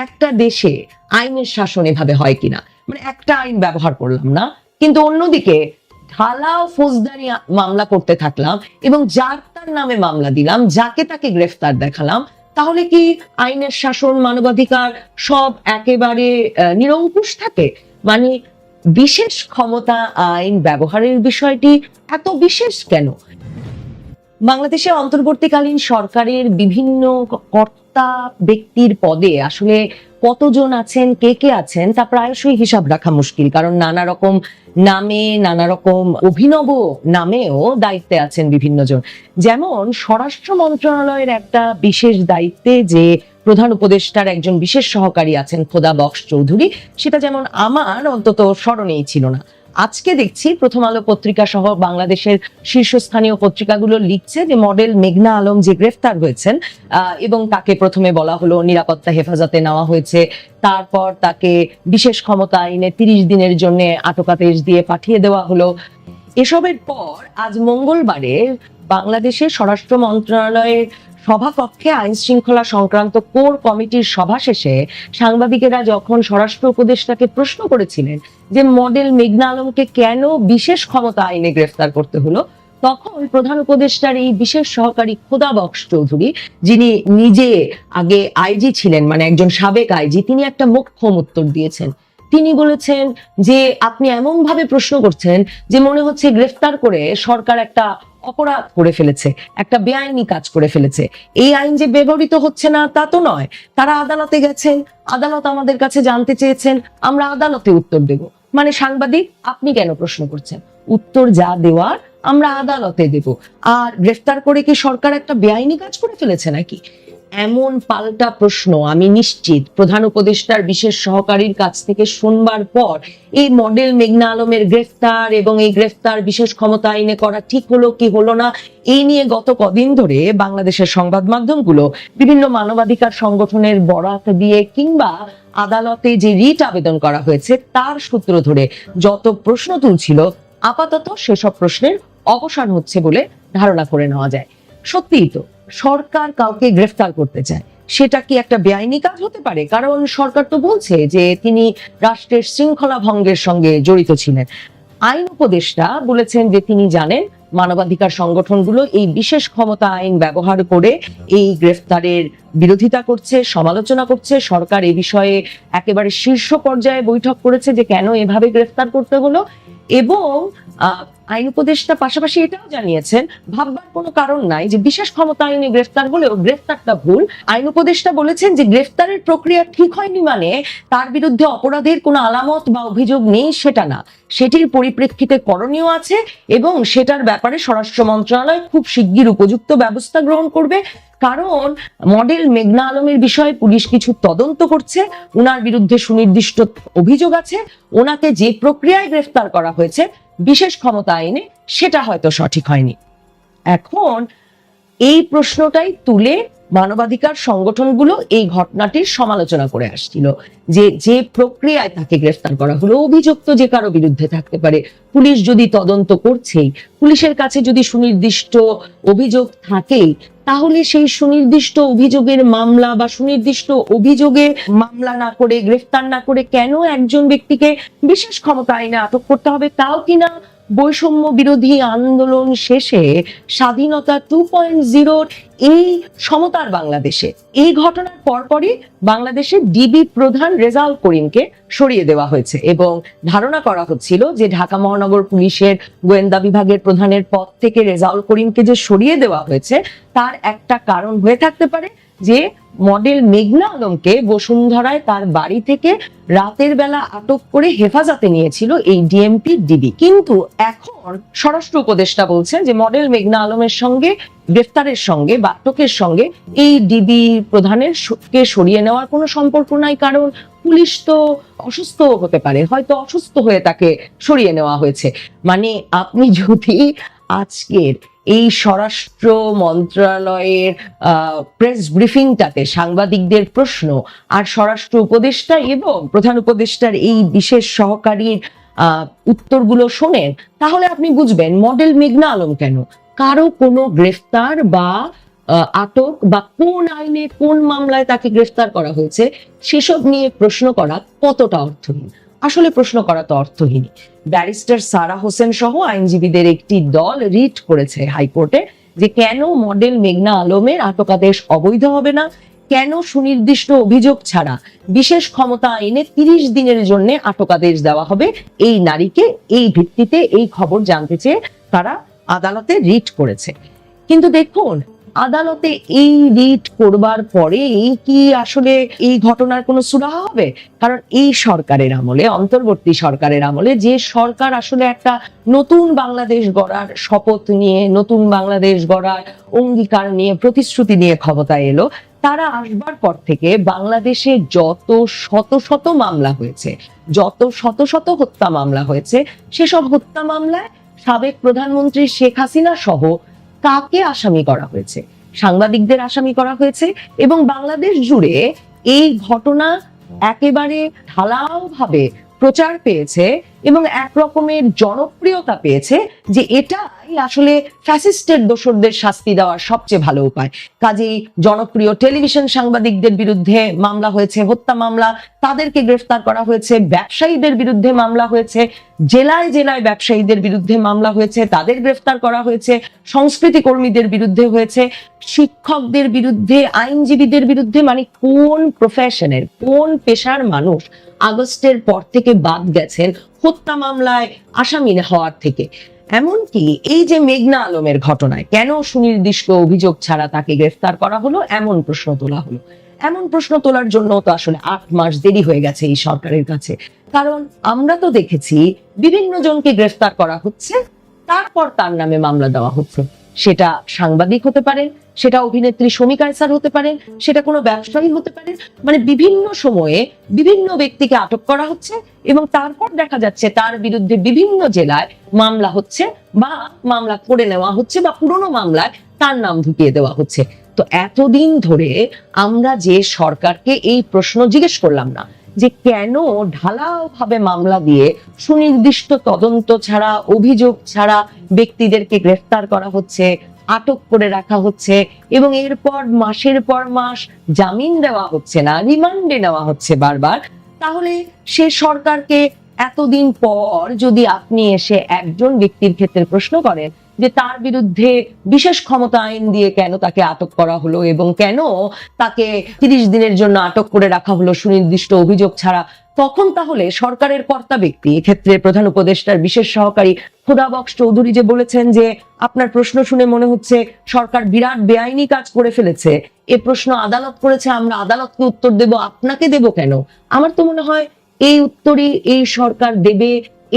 একটা দেশে আইনের শাসন এভাবে হয় কিনা, মানে একটা আইন ব্যবহার করলাম না, কিন্তু অন্যদিকে ঢালাও ফৌজদারি মামলা করতে থাকলাম এবং যার তার নামে মামলা দিলাম, যাকে তাকে গ্রেফতার দেখালাম, তাহলে কি আইনের শাসন, মানবাধিকার সব একেবারে নিরঙ্কুশ থাকে? মানে বিশেষ ক্ষমতা আইন ব্যবহারের বিষয়টি এত বিশেষ কেন? বাংলাদেশে অন্তর্বর্তীকালীন সরকারের বিভিন্ন কর্তা ব্যক্তির পদে আসলে কতজন আছেন, কে কে আছেন, তা প্রায়শই হিসাব রাখা মুশকিল, কারণ নানা রকম নামে, নানা রকম অভিনব নামেও দায়িত্বে আছেন বিভিন্ন জন। যেমন স্বরাষ্ট্র মন্ত্রণালয়ের একটা বিশেষ দায়িত্বে যে প্রধান উপদেষ্টার একজন বিশেষ সহকারী আছেন খোদা বক্স চৌধুরী, সেটা যেমন আমার অন্তত স্মরণেই ছিল না। আজকে দেখছি প্রথম আলো পত্রিকা সহ বাংলাদেশের শীর্ষস্থানীয় পত্রিকাগুলো লিখছে যে মডেল মেঘনা আলম যে গ্রেফতার হয়েছেন এবং তাকে প্রথমে বলা হলো নিরাপত্তা হেফাজতে নেওয়া হয়েছে, তারপর তাকে বিশেষ ক্ষমতা আইনে 30 দিনের জন্য আটকাদেশ দিয়ে পাঠিয়ে দেওয়া হলো। এসবের পর আজ মঙ্গলবারে বাংলাদেশের স্বরাষ্ট্র মন্ত্রণালয়ের সভাকক্ষে আইন শৃঙ্খলা সংক্রান্ত কোর কমিটির সভা শেষে সাংবাদিকেরা যখন স্বরাষ্ট্র উপদেষ্টাকে প্রশ্ন করেছিলেন যে মডেল মেঘনা আলমকে কেন বিশেষ ক্ষমতা আইনে গ্রেফতার করতে হলো, তখন প্রধান উপদেষ্টার এই বিশেষ সহকারী খোদা বক্স চৌধুরী, যিনি নিজে আগে আইজি ছিলেন, মানে একজন সাবেক আইজি, তিনি একটা মোক্ষম উত্তর দিয়েছেন। তিনি বলেছেন যে আপনি এমন ভাবে প্রশ্ন করছেন যে মনে হচ্ছে গ্রেফতার করে সরকার একটা অপরাধ করে ফেলেছে, একটা বেআইনি কাজ করে ফেলেছে। এই আইন যে ব্যবহৃত হচ্ছে না তা তো নয়, তারা আদালতে গেছেন, আদালত আমাদের কাছে জানতে চেয়েছেন, আমরা আদালতে উত্তর দেব। মানে সাংবাদিক, আপনি কেন প্রশ্ন করছেন? উত্তর যা দেওয়ার আমরা আদালতে দেব। আর গ্রেফতার করে কি সরকার একটা বেআইনি কাজ করে ফেলেছে নাকি? এমন পাল্টা প্রশ্ন আমি নিশ্চিত প্রধান উপদেষ্টার বিশেষ সহকারীর কাছ থেকে শুনবার পর এই মডেল মেঘনা আলমের গ্রেফতার এবং এই গ্রেফতার বিশেষ ক্ষমতা আইনে করা ঠিক হলো কি হলো না, এই নিয়ে গত কদিন ধরে বাংলাদেশের সংবাদ মাধ্যমগুলো বিভিন্ন মানবাধিকার সংগঠনের বরাত দিয়ে কিংবা আদালতে যে রিট আবেদন করা হয়েছে তার সূত্র ধরে যত প্রশ্ন তুলছিল, আপাতত সেসব প্রশ্নের অবসান হচ্ছে বলে ধারণা করে নেওয়া যায়। সত্যিই তো, সরকার কাউকে গ্রেফতার করতে চায়, সেটা কি একটা বেআইনি কাজ হতে পারে? কারণ সরকার তো বলছে যে তিনি রাষ্ট্রের শৃঙ্খলা ভঙ্গের সঙ্গে জড়িত ছিলেন। আইন উপদেষ্টা বলেছেন যে তিনি জানেন মানবাধিকার সংগঠনগুলো এই বিশেষ ক্ষমতা আইন ব্যবহার করে এই গ্রেফতারের বিরোধিতা করছে, সমালোচনা করছে। সরকার এই বিষয়ে একেবারে শীর্ষ পর্যায়ে বৈঠক করেছে যে কেন এভাবে গ্রেফতার করতে হলো, এবং আইন উপদেষ্টা পাশাপাশি এটাও জানিয়েছেন ভাববার কোনো কারণ নাই যে বিশেষ ক্ষমতা আইনে গ্রেফতার হলেও গ্রেফতারটা ভুল। আইন উপদেষ্টা বলেছেন যে গ্রেফতারের প্রক্রিয়া ঠিক হয়নি মানে তার বিরুদ্ধে অপরাধের কোনো আলামত বা অভিযোগ নেই সেটা না, সেটির পরিপ্রেক্ষিতে করণীয় আছে এবং সেটার ব্যাপারে স্বরাষ্ট্র মন্ত্রণালয় খুব শিগগির উপযুক্ত ব্যবস্থা গ্রহণ করবে। কারণ মডেল মেঘনা আলমের বিষয়ে পুলিশ কিছু তদন্ত করছে, ওনার বিরুদ্ধে সুনির্দিষ্ট অভিযোগ আছে, ওনাকে যে প্রক্রিয়ায় গ্রেফতার করা হয়েছে বিশেষ ক্ষমতা আইনে সেটা হয়তো সঠিক হয়নি। এখন এই প্রশ্নটাই তুলে মানবাধিকার সংগঠনগুলো এই ঘটনাটির সমালোচনা করে আসছিল যে যে প্রক্রিয়ায় তাকে গ্রেফতার করা হলো, অভিযোগ তো যে কারো বিরুদ্ধে থাকতে পারে, পুলিশ যদি তদন্ত করছেই, পুলিশের কাছে যদি সুনির্দিষ্ট অভিযোগ থাকেই, তাহলে সেই সুনির্দিষ্ট অভিযোগের মামলা বা সুনির্দিষ্ট অভিযোগে মামলা না করে, গ্রেফতার না করে কেন একজন ব্যক্তিকে বিশেষ ক্ষমতা আইনে আটক করতে হবে? তাও কিনা বৈষম্য বিরোধী আন্দোলন শেষে স্বাধীনতা 2.0 এই সমতার বাংলাদেশে। এই ঘটনার পরপরই বাংলাদেশে ডিবি প্রধান রেজাউল করিমকে সরিয়ে দেওয়া হয়েছে এবং ধারণা করা হচ্ছিল যে ঢাকা মহানগর পুলিশের গোয়েন্দা বিভাগের প্রধানের পদ থেকে রেজাউল করিমকে যে সরিয়ে দেওয়া হয়েছে তার একটা কারণ হয়ে থাকতে পারে যে মডেল মেঘনা আলমকে বসুন্ধরায় তার বাড়ি থেকে রাতের বেলা আটক করে হেফাজতে নিয়েছিল এই ডিএমপি ডিবি। কিন্তু এখন স্বরাষ্ট্র উপদেষ্টা বলছেন যে মডেল মেঘনা আলমের সঙ্গে গ্রেফতারের সঙ্গে বা আটকের সঙ্গে এই ডিবি প্রধানের কে সরিয়ে নেওয়ার কোনো সম্পর্ক নাই, কারণ পুলিশ তো অসুস্থ হতে পারে, হয়তো অসুস্থ হয়ে তাকে সরিয়ে নেওয়া হয়েছে। মানে আপনি যদি আজকের এই স্বরাষ্ট্র মন্ত্রণালয়ের প্রেস ব্রিফিংটাতে সাংবাদিকদের প্রশ্ন আর স্বরাষ্ট্র উপদেষ্টা এবং প্রধান উপদেষ্টার এই বিশেষ সহকারীর উত্তরগুলো শোনেন, তাহলে আপনি বুঝবেন মডেল মেঘনা আলম কেন কারো কোনো গ্রেফতার বা আটক বা কোন আইনে কোন মামলায় তাকে গ্রেফতার করা হয়েছে সেসব নিয়ে প্রশ্ন করা কতটা অর্থহীন? আসলে প্রশ্ন করা তো অর্থহীনই। ব্যারিস্টার সারা হোসেন সহ আইনজীবীদের একটি দল রিট করেছে হাইকোর্টে যে কেন মডেল মেঘনা আলমের আটকাদেশ অবৈধ হবে না, কেন সুনির্দিষ্ট অভিযোগ ছাড়া বিশেষ ক্ষমতা আইনে 30 দিনের জন্য আটকাদেশ দেওয়া হবে এই নারীকে। এই ভিত্তিতে এই খবর জানতে চেয়ে তারা আদালতে রিট করেছে। কিন্তু দেখুন, আদালতে এই রিট করবার পরে কি আসলে এই ঘটনার কোনো সুরাহা হবে? কারণ এই সরকারের আমলে, অন্তর্বর্তী সরকারের আমলে, যে সরকার আসলে একটা নতুন বাংলাদেশ গড়ার শপথ নিয়ে, নতুন বাংলাদেশ গড়ার অঙ্গীকার নিয়ে, প্রতিশ্রুতি নিয়ে ক্ষমতায় এলো, তারা আসবার পর থেকে বাংলাদেশে যত শত শত মামলা হয়েছে, যত শত শত হত্যা মামলা হয়েছে, সেসব হত্যা মামলায় সাবেক প্রধানমন্ত্রী শেখ হাসিনা সহ কাকে আসামি করা হয়েছে? সাংবাদিকদের আসামি করা হয়েছে। এবং বাংলাদেশ জুড়ে এই ঘটনা একেবারে ঢালাও ভাবে প্রচার পেয়েছে এবং এক রকমের জনপ্রিয়তা পেয়েছে যে এটাই আসলে ফ্যাসিস্টের দোসরদের শাস্তি দেওয়ার সবচেয়ে ভালো উপায়। কাজেই জনপ্রিয় টেলিভিশন সাংবাদিকদের বিরুদ্ধে মামলা হয়েছে, হত্যা মামলা, তাদেরকে গ্রেফতার করা হয়েছে। ব্যবসায়ীদের বিরুদ্ধে মামলা হয়েছে, জেলায় জেলায় ব্যবসায়ীদের বিরুদ্ধে মামলা হয়েছে, তাদের গ্রেফতার করা হয়েছে। সংস্কৃতি কর্মীদের বিরুদ্ধে হয়েছে, শিক্ষকদের বিরুদ্ধে, আইনজীবীদের বিরুদ্ধে। মানে কোন প্রফেশনের, কোন পেশার মানুষ আগস্টের পর থেকে বাদ গেছেন হত্যা মামলায় আসামি হওয়ার থেকে? এমনকি এই যে মেঘনা আলমের ঘটনায় কেন সুনির্দিষ্ট অভিযোগ ছাড়া তাকে গ্রেফতার করা হলো, এমন প্রশ্ন তোলা হলো। এমন প্রশ্ন তোলার জন্য তো আসলে 8 মাস দেরি হয়ে গেছে এই সরকারের কাছে। কারণ আমরা তো দেখেছি বিভিন্ন জনকে গ্রেফতার করা হচ্ছে, তারপর তার নামে মামলা দেওয়া হচ্ছে। সেটা সাংবাদিক হতে পারেন, সেটা অভিনেত্রী শমী কায়সার হতে পারেন, সেটা কোনো ব্যবসায়ী হতে পারেন। মানে বিভিন্ন সময়ে বিভিন্ন ব্যক্তিকে আটক করা হচ্ছে এবং তারপর দেখা যাচ্ছে তার বিরুদ্ধে বিভিন্ন জেলায় মামলা হচ্ছে বা মামলা করে নেওয়া হচ্ছে বা পুরনো মামলায় তার নাম ঢুকিয়ে দেওয়া হচ্ছে। তো এতদিন ধরে আমরা যে সরকারকে এই প্রশ্ন জিজ্ঞেস করলাম না যে কেন ঢালাও ভাবে মামলা দিয়ে সুনির্দিষ্ট তদন্ত ছাড়া, অভিযোগ ছাড়া ব্যক্তিদেরকে গ্রেফতার করা হচ্ছে, আটক করে রাখা হচ্ছে এবং এরপর মাসের পর মাস জামিন দেওয়া হচ্ছে না, রিমান্ডে নেওয়া হচ্ছে বারবার। তাহলে সে সরকারকে এতদিন পর যদি আপনি এসে একজন ব্যক্তির ক্ষেত্রে প্রশ্ন করেন যে তার বিরুদ্ধে বিশেষ ক্ষমতা আইন দিয়ে কেন তাকে আটক করা হলো এবং কেন তাকে 30 দিনের জন্য আটক করে রাখা হলো সুনির্দিষ্ট অভিযোগ ছাড়া, তখন তাহলে সরকারের কর্তা ব্যক্তি, এক্ষেত্রে প্রধান উপদেষ্টার বিশেষ সহকারী খোদাবক্স চৌধুরী যে বলেছেন যে আপনার প্রশ্ন শুনে মনে হচ্ছে সরকার বিরাট বেআইনি কাজ করে ফেলেছে, এ প্রশ্ন আদালত করেছে, আমরা আদালতকে উত্তর দেব, আপনাকে দেব কেন? আমার তো মনে হয় এই উত্তরই এই সরকার দেবে,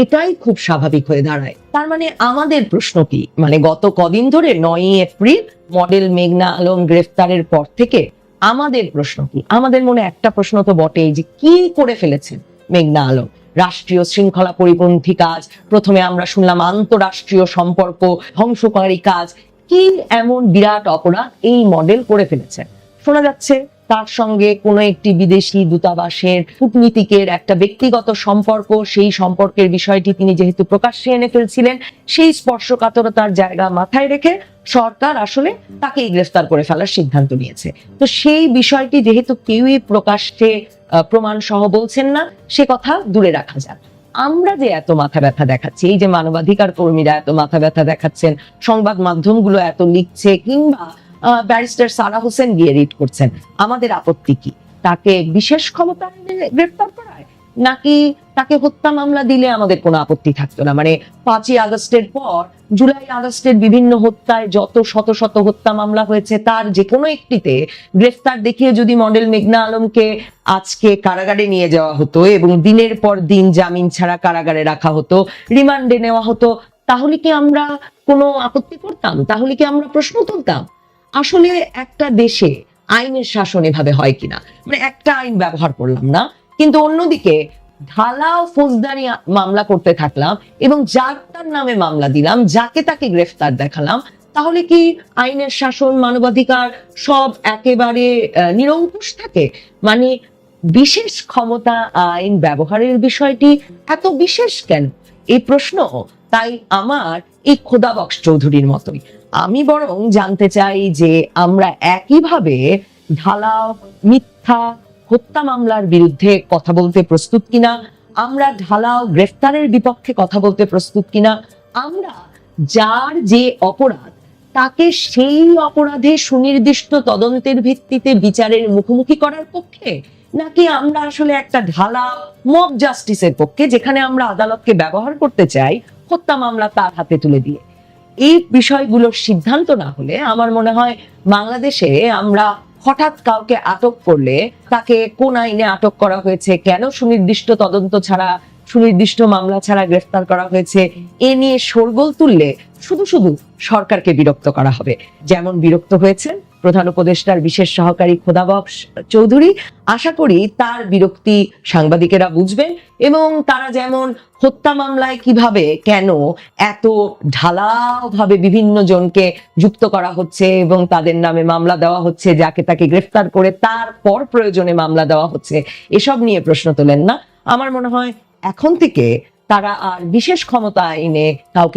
এটাই খুব স্বাভাবিক হয়ে দাঁড়ায়। তার মানে আমাদের প্রশ্ন কি? মানে গত কদিন ধরে 9ই এপ্রিল মডেল মেঘনা আলম গ্রেফতারের পর থেকে আমাদের প্রশ্ন কি? আমাদের মনে একটা প্রশ্ন তো বটেই যে কি করে ফেলেছেন মেঘনা আলম। রাষ্ট্রীয় শৃঙ্খলা পরিপন্থী কাজ, প্রথমে আমরা শুনলাম আন্তরাষ্ট্রীয় সম্পর্ক ধ্বংসকারী কাজ, কি এমন বিরাট অপরাধ এই মডেল করে ফেলেছেন? শোনা যাচ্ছে তার সঙ্গে কোনো একটি বিদেশি দূতাবাসের কূটনীতিকের একটা ব্যক্তিগত সম্পর্ক, সেই সম্পর্কের বিষয়টি তিনি যেহেতু প্রকাশ্যে এনে ফেলছিলেন, সেই স্পর্শকাতরতার জায়গা মাথায় রেখে সরকার আসলে তাকেই গ্রেফতার করে ফেলার সিদ্ধান্ত নিয়েছে। তো সেই বিষয়টি যেহেতু কেউই প্রকাশ্যে প্রমাণ সহ বলছেন না, সে কথা দূরে রাখা যাক। আমরা যে এত মাথা ব্যথা দেখাচ্ছি, এই যে মানবাধিকার কর্মীরা এত মাথা ব্যথা দেখাচ্ছেন, সংবাদ মাধ্যমগুলো এত লিখছে, কিংবা ব্যারিস্টার সারা হোসেন গিয়ে রিট করছেন, আমাদের আপত্তি কি? তাকে বিশেষ ক্ষমতা গ্রেফতার করায়, নাকি তাকে হত্যা মামলা দিলে আমাদের কোনো আপত্তি থাকতো না? মানে 5ই আগস্টের পর জুলাই আগস্টের বিভিন্ন হত্যায় যত শত শত হত্যা মামলা হয়েছে, তার যে কোনো একটিতে গ্রেফতার দেখিয়ে যদি মডেল মেঘনা আলমকে আজকে কারাগারে নিয়ে যাওয়া হতো এবং দিনের পর দিন জামিন ছাড়া কারাগারে রাখা হতো, রিমান্ডে নেওয়া হতো, তাহলে কি আমরা কোনো আপত্তি করতাম? তাহলে কি আমরা প্রশ্ন তুলতাম? আসলে একটা দেশে আইনের শাসন এভাবে হয় কিনা, মানে একটা আইন ব্যবহার করলাম না, কিন্তু অন্যদিকে ঢালাও ফৌজদারি মামলা করতে থাকলাম এবং যার তার নামে মামলা দিলাম, যাকে তাকে গ্রেফতার দেখালাম, তাহলে কি আইনের শাসন, মানবাধিকার সব একেবারে নিরঙ্কুশ থাকে? মানে বিশেষ ক্ষমতা আইন ব্যবহারের বিষয়টি এত বিশেষ কেন? এই প্রশ্ন তাই আমার এই খোদাবক্স চৌধুরীর মতোই। আমি বরং জানতে চাই যে আমরা একইভাবে ঢালাও মিথ্যা হত্যা মামলার বিরুদ্ধে কথা বলতে প্রস্তুত কিনা, আমরা ঢালাও গ্রেফতারের বিপক্ষে কথা বলতে প্রস্তুত কিনা, আমরা যার যে অপরাধ তাকে সেই অপরাধে সুনির্দিষ্ট তদন্তের ভিত্তিতে বিচারের মুখোমুখি করার পক্ষে, নাকি আমরা আসলে একটা ঢালাও মব জাস্টিসের পক্ষে যেখানে আমরা আদালতকে ব্যবহার করতে চাই হত্যা মামলা তার হাতে তুলে দিয়ে। এই বিষয়গুলোর সিদ্ধান্ত না হলে আমার মনে হয় বাংলাদেশে আমরা হঠাৎ কাউকে আটক করলে তাকে কোন আইনে আটক করা হয়েছে, কেন সুনির্দিষ্ট তদন্ত ছাড়া সুনির্দিষ্ট মামলা ছাড়া গ্রেফতার করা হয়েছে, এ নিয়ে শোরগোল তুললে শুধু শুধু সরকারকে বিরক্ত করা হবে। যেমন বিরক্ত হয়েছেন প্রধান উপদেষ্টার বিশেষ সহকারী খোদাবক্স চৌধুরী, আশা করি তার বিরক্তি সাংবাদিকেরা বুঝবেন এবং তারা যেমন হত্যা মামলায় কিভাবে কেন এত ঢালাও ভাবে বিভিন্ন জনকে যুক্ত করা হচ্ছে এবং তাদের নামে মামলা দেওয়া হচ্ছে, যাকে তাকে গ্রেফতার করে তারপর প্রয়োজনে মামলা দেওয়া হচ্ছে, এসব নিয়ে প্রশ্ন তোলেন না। আমার মনে হয় এখন থেকে তারা আর বিশেষ ক্ষমতা আইনে কাউকে